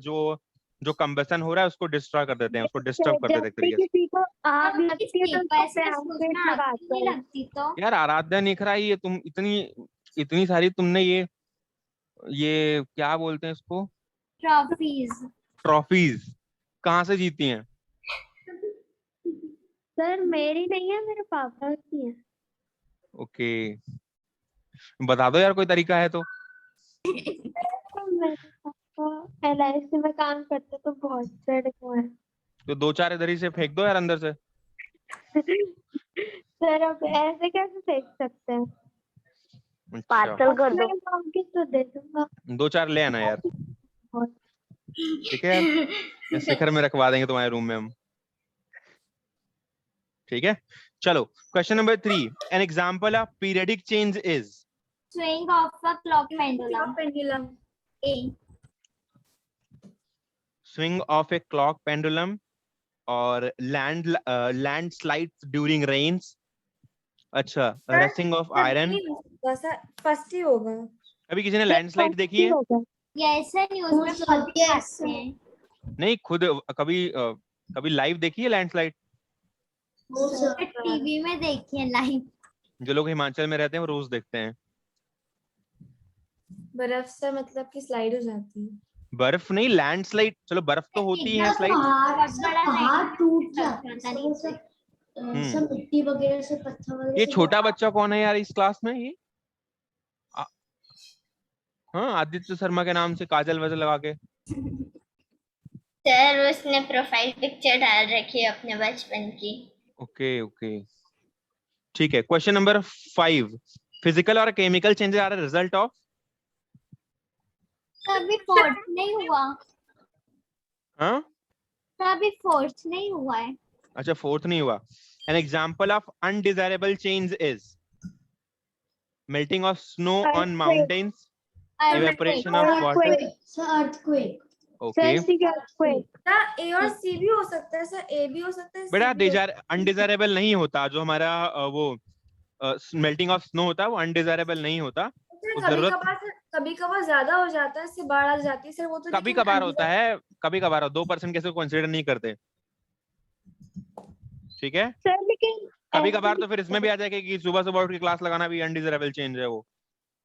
जो कंबशन हो रहा है उसको डिस्ट्रॉय कर देते हैं, उसको डिस्टर्ब कर देते हैं एक तरीके से। किसी को आग लगती है तो उसको ऐसे पैम्फलेट सोचना लगाते नहीं हैं। लगती तो। यार आराध्या निखरा, ये तुम इतनी सारी तुमने ये क्या बोलते हैं इसको, ट्रॉफीज। ट्रॉफीज कहाँ से जीती हैं? सर मेरी नहीं है, मेरे पापा की है। ओके, बता दो यार कोई तरीका है तो। मेरे पापा LIC में काम करते तो बहुत सारे वो है। तो 2-4 इधर ही से फेंक दो यार अंदर से। सर अब ऐसे कैसे फेंक सकते हैं? अच्छा, कर दो। मांगी तो दे दूंगा। 2-4 ले आना यार, ठीक है यार, या शिखर में रखवा देंगे तुम्हारे रूम में हम, ठीक है? चलो question number 3, N example of periodic change is. Swing of a clock pendulum. Pendulum. A. Swing of a clock pendulum, और लैंडस्लाइड्स ड्यूरिंग रेन्स। अच्छा, रस्टिंग ऑफ आयरन। फर्स्ट ही होगा। अभी किसी ने लैंडस्लाइड देखी है? ये ऐसे न्यूज में बहुत दिखाते हैं। नहीं, खुद कभी लाइव देखी है लैंडस्लाइड? टीवी में देखिए लाइव। जो लोग हिमाचल में रहते हैं वो रोज देखते हैं। बर्फ से मतलब कि स्लाइड हो जाती है। बर्फ नहीं, लैंडस्लाइड। चलो बर्फ तो होती है स्लाइड। पहाड़ टूट जाता है, हम्म। सब मिट्टी वगैरह से, पत्थर वगैरह ये से। छोटा बच्चा कौन है यार इस क्लास में? ये हाँ, आदित्य शर्मा के नाम से काजल वजल लगा के। सर उसने प्रोफाइल पिक्चर डाल रखी है अपने बचपन की। ओके ओके, ठीक है। क्वेश्चन नंबर 5, फिजिकल और chemical changes are result of. कभी फोर्थ नहीं हुआ। हाँ, कभी फोर्थ नहीं हुआ है। अच्छा फोर्थ नहीं हुआ। An example of undesirable change is melting of snow on mountains, evaporation of water. Earthquake. Okay, A और सी भी हो सकता है सर, ए भी हो सकता है, C बेटा भी हो सकता अनडिजायरेबल नहीं होता। जो हमारा वो मेल्टिंग ऑफ स्नो होता है वो अनडिजायरेबल नहीं होता। है। वो कभी जरूरत कभार कभी कभार ज्यादा हो जाता है, इससे बाढ़ आ जाती है सर, वो तो कभी लेकिन कभार होता है, कभी कभार 2% कैसे कंसीडर नहीं करते, ठीक है? सर लेकिन कभी कभार तो फिर इसमें भी आ जाएगा कि सुबह सुबह उठ के क्लास लगाना भी अनडिजायरेबल चेंज है। वो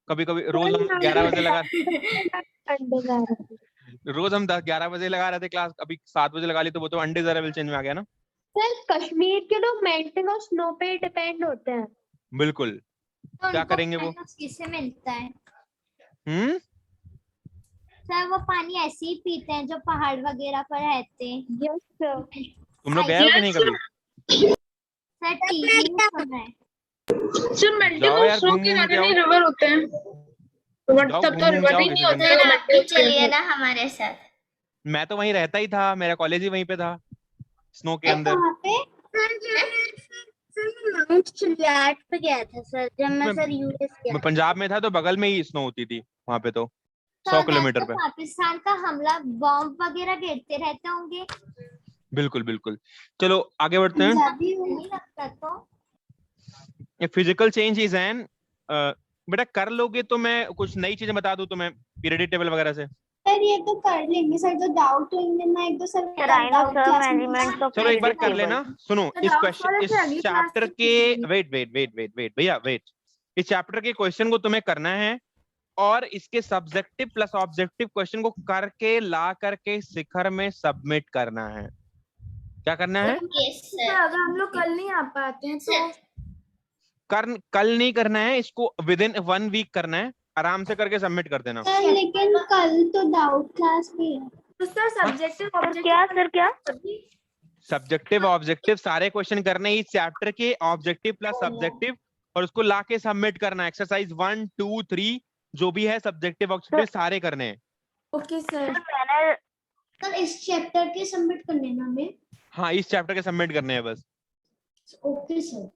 कभी कभी रोज हम 11 बजे रोज हम 11 बजे लगा रहे थे क्लास, अभी 7 बजे लगा ली, तो वो तो अनडिजायरेबल चेंज में आ गया ना। सर कश्मीर के लोग मेल्टिंग ऑफ स्नो पे डिपेंड होते हैं। बिल्कुल, तो क्या उनको करेंगे वो? किससे मिलता है? हम्म, सर वो पानी ऐसे ही पीते हैं जो पहाड़ वगैरह पर रहते हैं। Yes sir. तुम लोग गए हो कि नहीं कभी? सर टीवी में सुना है। सर मेल्टिंग जाओ ऑफ यार, स्नो घूम के घूम के कारण आओ। ही रिवर होते हैं, बट जाओ, तब घूम तो घूम के रिवर आओ ही किसी नहीं दिन। होते सर हैं, आप भी मेल्टिंग चलिए ना हमारे साथ। मैं तो वहीं रहता ही था, मेरा कॉलेज ही वहीं पे था, स्नो के अंदर। कहाँ पे? माउंट चिलियाट पे गया था सर, जब मैं मैं- सर यूएस गया मैं पंजाब में था तो बगल में ही स्नो होती थी वहां पे, तो तो 100 अगर किलोमीटर तो पे। पाकिस्तान का हमला बॉम्ब वगैरह गिरते रहते होंगे। बिल्कुल बिल्कुल। चलो आगे बढ़ते हैं। अभी नहीं लगता तो। फिजिकल चेंज इज एन, बेटा कर लोगे तो मैं कुछ नई चीजें बता दूं तुम्हें पीरियडिक टेबल वगैरह से। सर ये तो कर लेंगे सर, जो डाउट होंगे ना एक दो सर चलो एक बार कर लेना। सुनो, तो इस doubt क्वेश्चन, वाले इस से अगली क्लास चैप्टर में के पूछेंगे। वेट भैया वेट, इस चैप्टर के क्वेश्चन को तुम्हें करना है और इसके सब्जेक्टिव प्लस ऑब्जेक्टिव क्वेश्चन को करके ला करके शिखर में सबमिट करना है। क्या करना है? Yes sir sir. अगर हम लोग कल नहीं आ पाते हैं तो कल नहीं करना है, इसको विद इन 1 वीक करना है, आराम से करके सबमिट कर देना। सर लेकिन कल तो डाउट क्लास भी है। तो सर सब्जेक्टिव क्या सब्जेक्टिव ऑब्जेक्टिव सारे क्वेश्चन करने ही चैप्टर के, ऑब्जेक्टिव प्लस सब्जेक्टिव, और उसको लाके सबमिट करना। एक्सरसाइज 1 2 3 जो भी है सब्जेक्टिव ऑब्जेक्टिव सारे करने हैं। Okay sir. सर इस चैप्टर के सबमिट करने ना हमें। हाँ, इस चैप्टर के सबमिट करने हैं बस। Okay sir.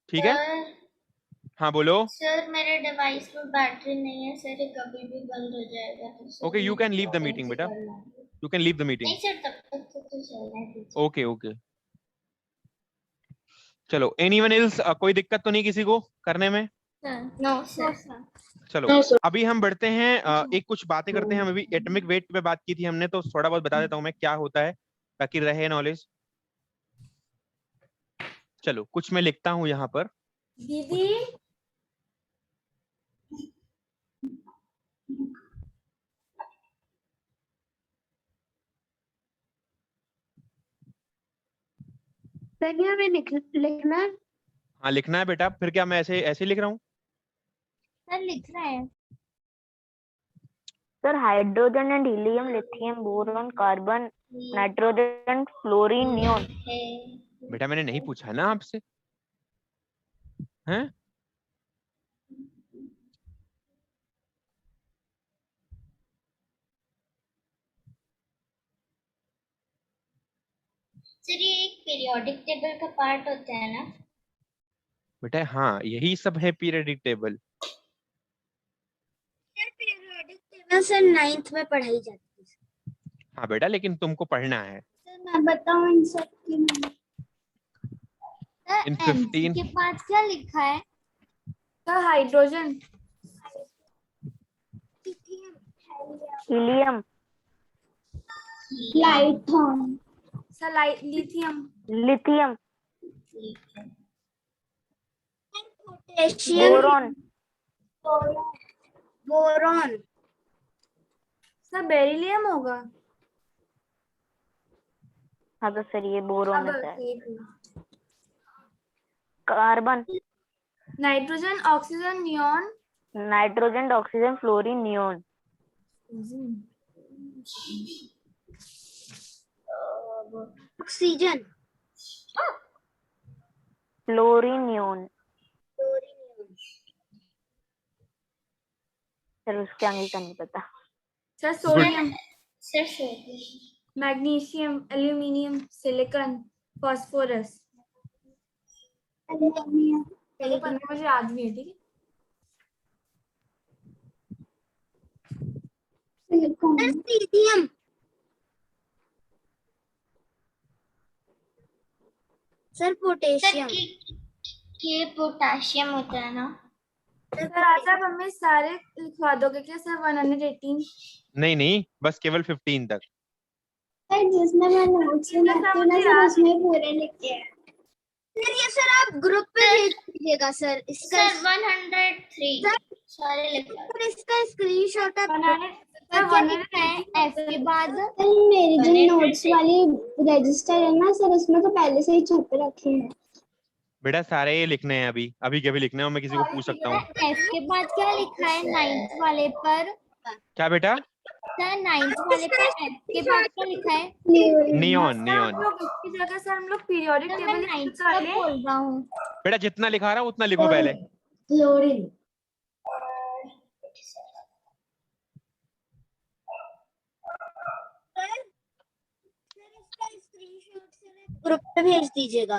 ठीक है, हाँ बोलो। सर मेरे डिवाइस में बैटरी नहीं है सर, ये कभी भी बंद हो जाएगा तो sir okay, you can leave the cancel meeting बेटा, करना है। You can leave the meeting. नहीं सर, तब तक तो चलना है। ओके ओके, चलो। एनीवन एल्स, कोई दिक्कत तो नहीं किसी को करने में? No sir. चलो No, sir. अभी हम बढ़ते हैं, एक कुछ बातें करते हैं। हम अभी एटॉमिक वेट पे बात की थी हमने, तो थोड़ा बहुत बता देता हूँ मैं क्या होता है ताकि रहे नॉलेज। चलो कुछ मैं लिखता हूँ यहाँ पर। दीदी सर ये हमें लिखना है। हाँ लिखना है बेटा, फिर क्या मैं ऐसे ऐसे लिख रहा हूँ? सर लिख रहे हैं। Sir hydrogen and helium, lithium, boron, carbon, nitrogen, fluorine, neon. बेटा मैंने नहीं पूछा ना आपसे, हैं? सर ये एक पीरियोडिक टेबल का पार्ट होता है ना? बेटा हाँ यही सब है periodic table. Periodic table sir 9th में पढ़ाई जाती है। हाँ बेटा, लेकिन तुमको पढ़ना है। सर मैं बताऊं इन सब की नाम। सर इन एम 15 के पास क्या लिखा है? Sir hydrogen, helium, lithon, sir lithium, lithium, potassium, boron, boron, sir beryllium होगा। हाँ तो सर ये बोरॉन है अब sir. Carbon, nitrogen, oxygen, neon, nitrogen, oxygen, fluorine, neon. Oxygen, fluorine, neon. Sir उसके आगे का नहीं पता। Sir sodium, sir sodium, magnesium, aluminium, silicon, phosphorus. पहले 15 मुझे याद भी है, ठीक है। Lithium, sir sir potassium. ये पोटाशियम होता है ना? सर आज आप हमें सारे लिखवा दोगे क्या सर? 118। नहीं नहीं, बस केवल 15 तक। सर जिसमें मैं नोट्स बनाती हूँ ना सर उसमें पूरे लिखे हैं। सर ये सर आप ग्रुप पे भेज दीजिएगा सर इसका। सर 103 सारे लिखा। सर इसका स्क्रीनशॉट आप सर क्या लिखा है एफ के बाद? सर मेरी जो नोट्स वाली रजिस्टर है ना सर उसमें तो पहले से ही छप रखे हैं। बेटा सारे ये लिखने हैं, अभी अभी के भी लिखने हैं, और मैं किसी को पूछ सकता हूँ। एफ के बाद क्या लिखा है 9th वाले पर? क्या बेटा? सर 9th वाले पर एफ के बाद क्या लिखा है? नियॉन, हम नियॉन। लोग इसकी जगह सर हम लोग पीरियोडिक सर मैं टेबल 9th कर का ले। बोल रहा हूँ। बेटा जितना लिखा रहा उतना लिखो पहले। क्लोरीन। ग्रुप पे भेज दीजिएगा।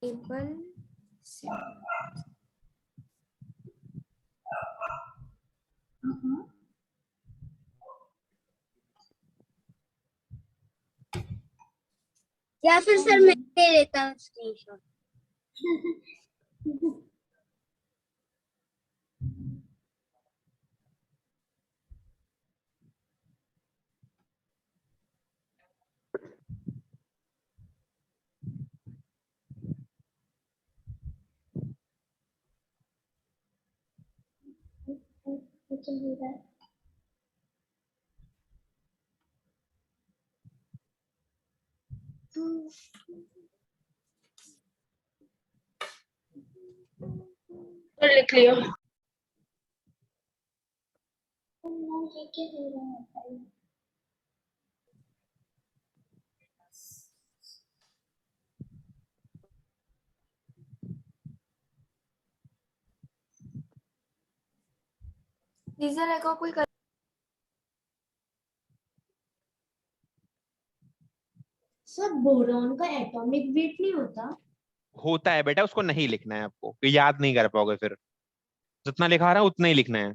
टेबल या फिर सर मैं दे देता हूँ स्क्रीनशॉट। क्या हो रहा है? तो लिख लियो। ये क्या हो रहा है भाई? डीजल है कोई कर... सर बोरॉन का एटॉमिक वेट नहीं होता है बेटा, उसको नहीं लिखना है आपको, तो याद नहीं कर पाओगे फिर। जितना लिखा रहा है उतना ही लिखना है।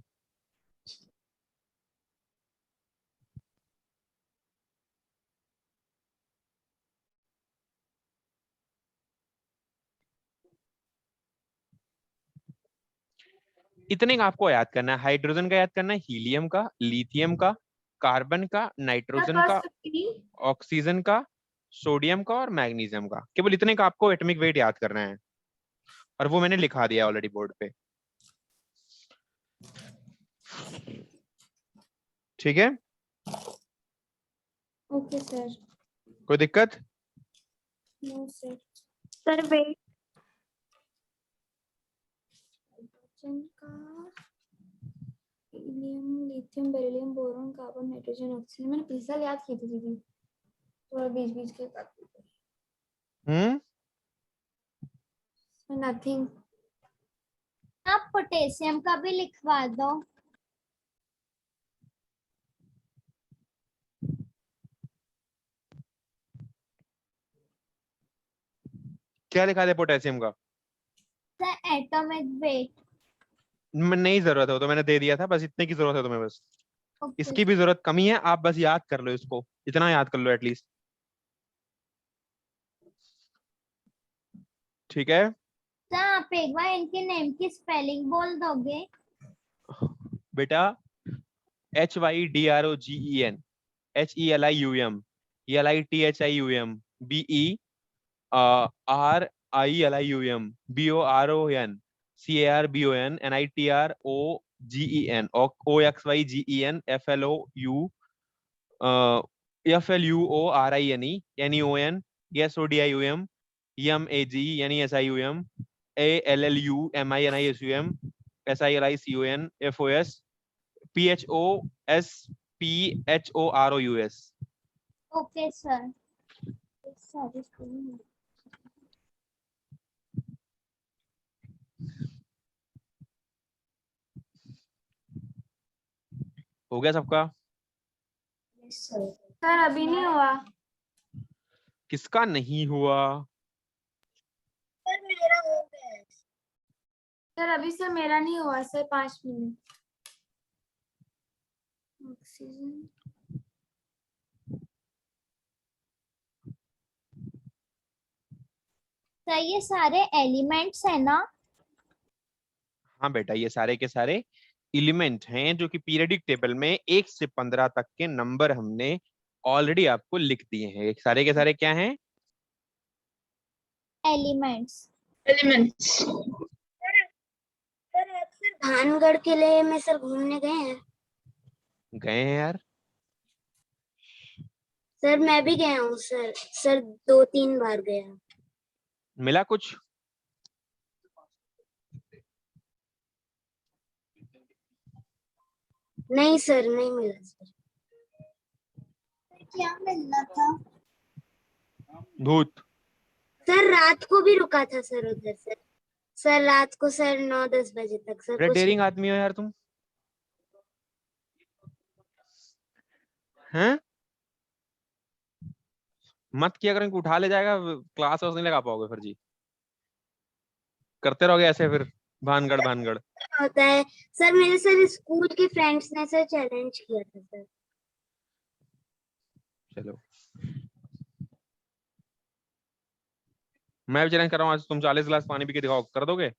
इतने का आपको याद करना है। हाइड्रोजन का याद करना है, हीलियम का, लिथियम का, कार्बन का, नाइट्रोजन का, ऑक्सीजन का, सोडियम का और मैग्नीशियम का। केवल इतने का आपको एटॉमिक वेट याद करना है, और वो मैंने लिखा दिया ऑलरेडी बोर्ड पे। ठीक है, ओके सर। कोई दिक्कत? No sir. Sir wait hydrogen का, helium, lithium, beryllium, boron, carbon, nitrogen, oxygen मैंने पिछले साल याद की थी दीदी, थोड़ा बीच बीच के नथिंग। आप पोटेशियम का भी लिखवा दो। क्या लिखा दे पोटेशियम का? Sir atomic weight. नहीं जरूरत है तो मैंने दे दिया था, बस इतने की जरूरत है तुम्हें बस। ओके इसकी भी जरूरत कमी है, आप बस याद कर लो इसको, इतना याद कर लो एटलीस्ट। ठीक है सर आप एक बार इनके नेम की स्पेलिंग बोल दोगे? बेटा, HYDROGEN, HELIUM, ELITHIUM, BERILIUM, BORON, CARBON, NITROGEN, OXYGEN, FLUORINE, NEON, SODIUM, YUMAG, NESIUM, ALLU, MINISUM, SILICON, FOS, PHOSPHOROUS। Okay sir. सारी स्पेलिंग हो गया सबका? सर अभी नहीं हुआ। किसका नहीं हुआ? सर अभी सर मेरा नहीं हुआ सर, 5 मिनट। ऑक्सीजन, सर ये सारे एलिमेंट्स है ना? हाँ बेटा, ये सारे के सारे एलिमेंट हैं जो कि पीरियडिक टेबल में 1 से 15 तक के नंबर हमने ऑलरेडी आपको लिख दिए हैं। सारे के सारे क्या हैं? एलिमेंट्स। एलिमेंट्स। भानगढ़ किले में सर घूमने गए हैं? गए हैं यार। सर मैं भी गया हूँ सर। सर 2-3 बार गया। मिला कुछ? नहीं सर, नहीं मिला सर। क्या मिलना था? भूत। सर रात को भी रुका था सर उधर सर। सर रात को सर 9-10 बजे तक सर बड़े कुछ डेयरिंग आदमी हो यार तुम, हैं? मत किया करो, इनको उठा ले जाएगा, क्लास वास नहीं लगा पाओगे फिर जी। करते रहोगे ऐसे फिर भानगढ़ भानगढ़। होता है सर। मेरे सर स्कूल के फ्रेंड्स ने सर चैलेंज किया था सर। चलो, मैं भी चैलेंज कर रहा हूँ आज, तुम 40 गिलास पानी पी के दिखाओ, कर दोगे?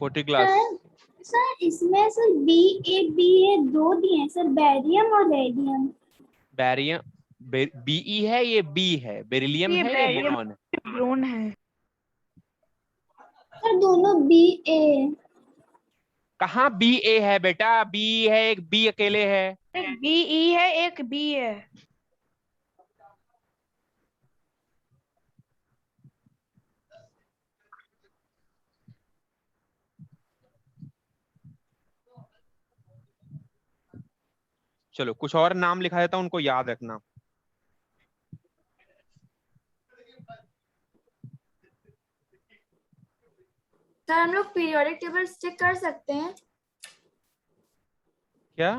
40 ग्लास। सर इसमें सर BAB है, 2 दिए हैं सर, बैरियम और रेडियम। बैरियम, BE है, ये B है, बेरिलियम है, ये बोरॉन है। ब्रोन है। सर दोनों BA। कहाँ बी ए है बेटा? बी है, एक बी अकेले है। एक बी ई है, एक बी है। चलो कुछ और नाम लिखा देता हूं, उनको याद रखना। सर हम लोग पीरियोडिक टेबल चेक कर सकते हैं? क्या?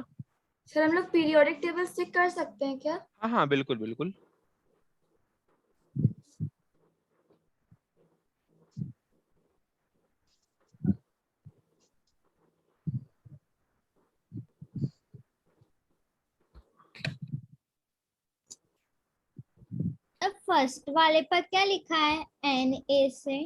सर हम लोग पीरियोडिक टेबल चेक कर सकते हैं क्या? हाँ हाँ, बिल्कुल बिल्कुल। अब फर्स्ट वाले पर क्या लिखा है? Na से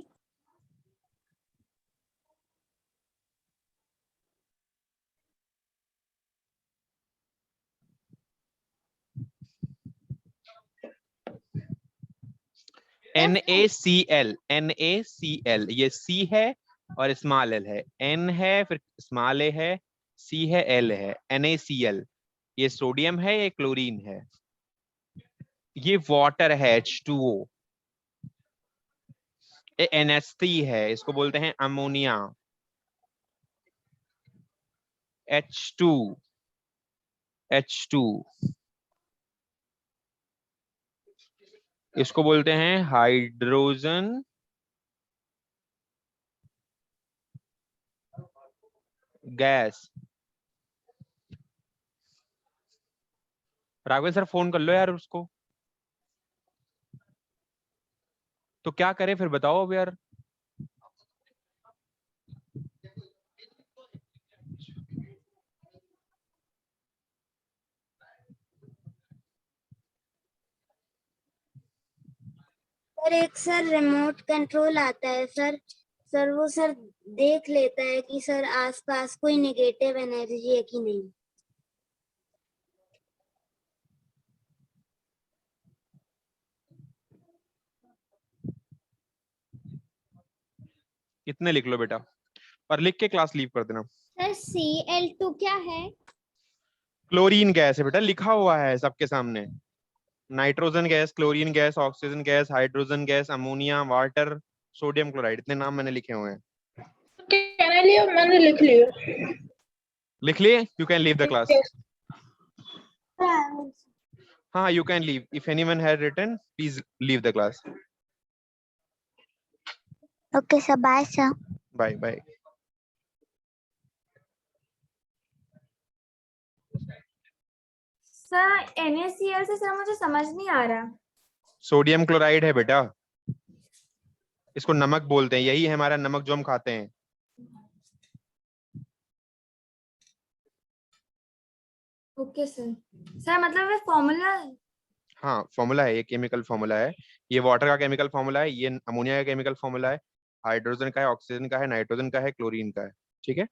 NaCl, NaCl, ये C है और स्मॉल एल है। N है, फिर स्मॉल ए है, C है, L है, NaCl। ये सोडियम है, ये क्लोरीन है, ये वाटर है H2O। ये NH3 है, इसको बोलते हैं अमोनिया, H2, H2। इसको बोलते हैं hydrogen gas. Raghavendra sir phone कर लो यार उसको। तो क्या करें फिर बताओ अब यार। सर एक सर रिमोट कंट्रोल आता है सर। सर वो सर देख लेता है कि सर आसपास कोई नेगेटिव एनर्जी है कि नहीं। इतने लिख लो बेटा, और लिख के क्लास लीव कर देना। सर Cl2 क्या है? क्लोरीन गैस है बेटा, लिखा हुआ है सबके सामने। Nitrogen gas, chlorine gas, oxygen gas, hydrogen gas, ammonia, water, sodium chloride, इतने नाम मैंने लिखे हुए हैं। कहने लिया, मैंने लिख लिया। लिख लिए? You can leave the class. Yes. हाँ, you can leave. If anyone had written, please leave the class. Okay sir, bye sir. Bye bye. Sir NaCl से सर मुझे समझ नहीं आ रहा। सोडियम क्लोराइड है बेटा, इसको नमक बोलते हैं, यही है हमारा नमक जो हम खाते हैं। Okay sir. सर मतलब ये फॉर्मूला है? हाँ, फॉर्मूला है, ये केमिकल फॉर्मूला है। ये वाटर का केमिकल फॉर्मूला है, ये अमोनिया का केमिकल फॉर्मूला है, हाइड्रोजन का है, ऑक्सीजन का है, नाइट्रोजन का है, क्लोरीन का है। ठीक है।